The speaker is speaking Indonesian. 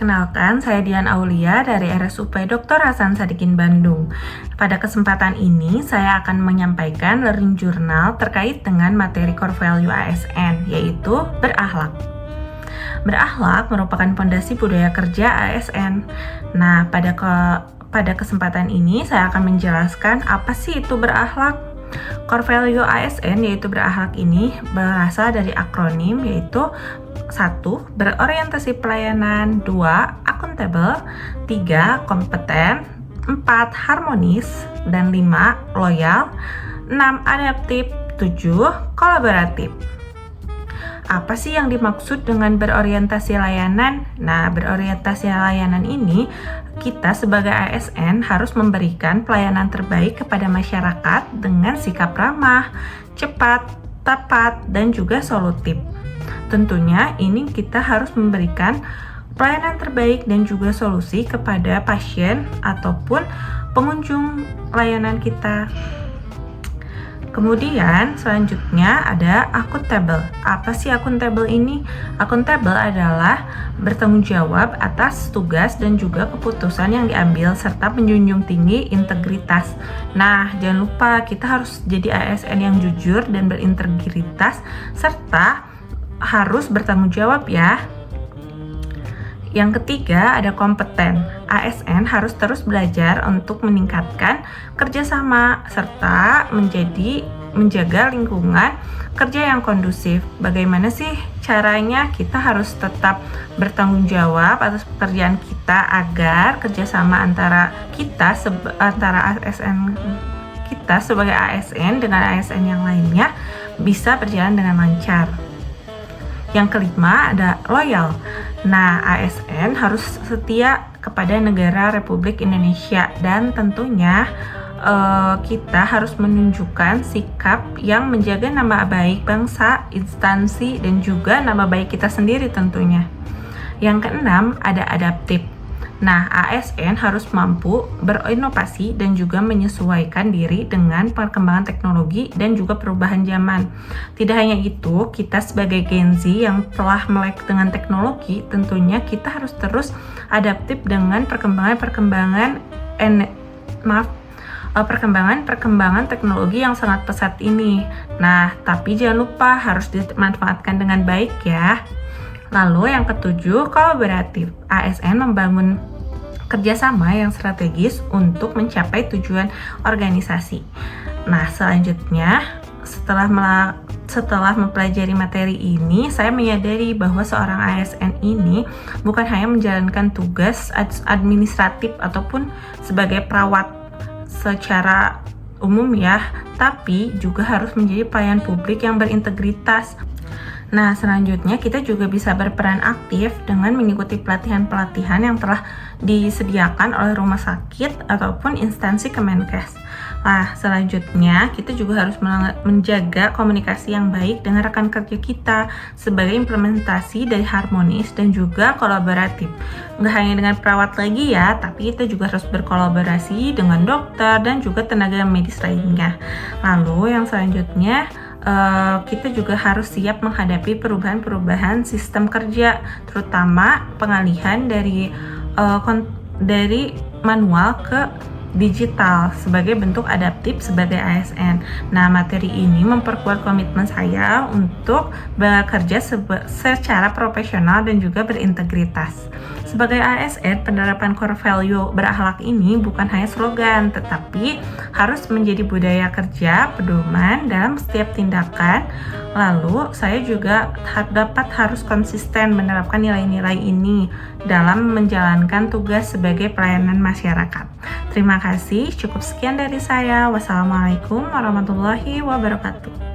Perkenalkan, saya Dian Aulia dari RSUP Dr. Hasan Sadikin Bandung. Pada kesempatan ini, saya akan menyampaikan learning journal terkait dengan materi core value ASN, yaitu berakhlak. Berakhlak merupakan fondasi budaya kerja ASN. Nah, pada kesempatan ini, saya akan menjelaskan apa sih itu berakhlak. Core value ASN yaitu berakhlak ini berasal dari akronim yaitu 1. Berorientasi pelayanan, 2. Akuntabel, 3. Kompeten, 4. Harmonis, dan 5. Loyal, 6. Adaptif, 7. Kolaboratif. Apa sih yang dimaksud dengan berorientasi layanan? Nah, berorientasi layanan ini kita sebagai ASN harus memberikan pelayanan terbaik kepada masyarakat dengan sikap ramah, cepat, tepat, dan juga solutif. Tentunya ini kita harus memberikan pelayanan terbaik dan juga solusi kepada pasien ataupun pengunjung layanan kita. Kemudian selanjutnya ada akuntabel. Apa sih akuntabel ini? Akuntabel adalah bertanggung jawab atas tugas dan juga keputusan yang diambil serta menjunjung tinggi integritas. Nah, jangan lupa kita harus jadi ASN yang jujur dan berintegritas serta harus bertanggung jawab ya. Yang ketiga ada kompeten. ASN harus terus belajar untuk meningkatkan kerjasama serta menjaga lingkungan kerja yang kondusif. Bagaimana sih caranya? Kita harus tetap bertanggung jawab atas pekerjaan kita agar kerjasama antara ASN kita sebagai ASN dengan ASN yang lainnya bisa berjalan dengan lancar. Yang kelima ada loyal. Nah, ASN harus setia kepada negara Republik Indonesia dan tentunya kita harus menunjukkan sikap yang menjaga nama baik bangsa, instansi, dan juga nama baik kita sendiri tentunya. Yang keenam ada adaptif. Nah, ASN harus mampu berinovasi dan juga menyesuaikan diri dengan perkembangan teknologi dan juga perubahan zaman. Tidak hanya itu, kita sebagai Gen Z yang telah melek dengan teknologi, tentunya kita harus terus adaptif dengan perkembangan teknologi yang sangat pesat ini. Nah, tapi jangan lupa harus dimanfaatkan dengan baik ya. Lalu yang ketujuh, kolaboratif. ASN membangun kerjasama yang strategis untuk mencapai tujuan organisasi. Nah, selanjutnya setelah mempelajari materi ini, saya menyadari bahwa seorang ASN ini bukan hanya menjalankan tugas administratif ataupun sebagai perawat secara umum ya, tapi juga harus menjadi pelayan publik yang berintegritas. Nah, selanjutnya kita juga bisa berperan aktif dengan mengikuti pelatihan-pelatihan yang telah disediakan oleh rumah sakit ataupun instansi Kemenkes. Nah, selanjutnya kita juga harus menjaga komunikasi yang baik dengan rekan kerja kita sebagai implementasi dari harmonis dan juga kolaboratif. Nggak hanya dengan perawat lagi ya, tapi kita juga harus berkolaborasi dengan dokter dan juga tenaga medis lainnya. Lalu yang selanjutnya kita juga harus siap menghadapi perubahan-perubahan sistem kerja, terutama pengalihan dari manual ke digital sebagai bentuk adaptif sebagai ASN. Nah, materi ini memperkuat komitmen saya untuk bekerja secara profesional dan juga berintegritas. Sebagai ASN, penerapan core value berakhlak ini bukan hanya slogan, tetapi harus menjadi budaya kerja pedoman dalam setiap tindakan. Lalu, saya juga harus konsisten menerapkan nilai-nilai ini dalam menjalankan tugas sebagai pelayanan masyarakat. Terima kasih, cukup sekian dari saya. Wassalamualaikum warahmatullahi wabarakatuh.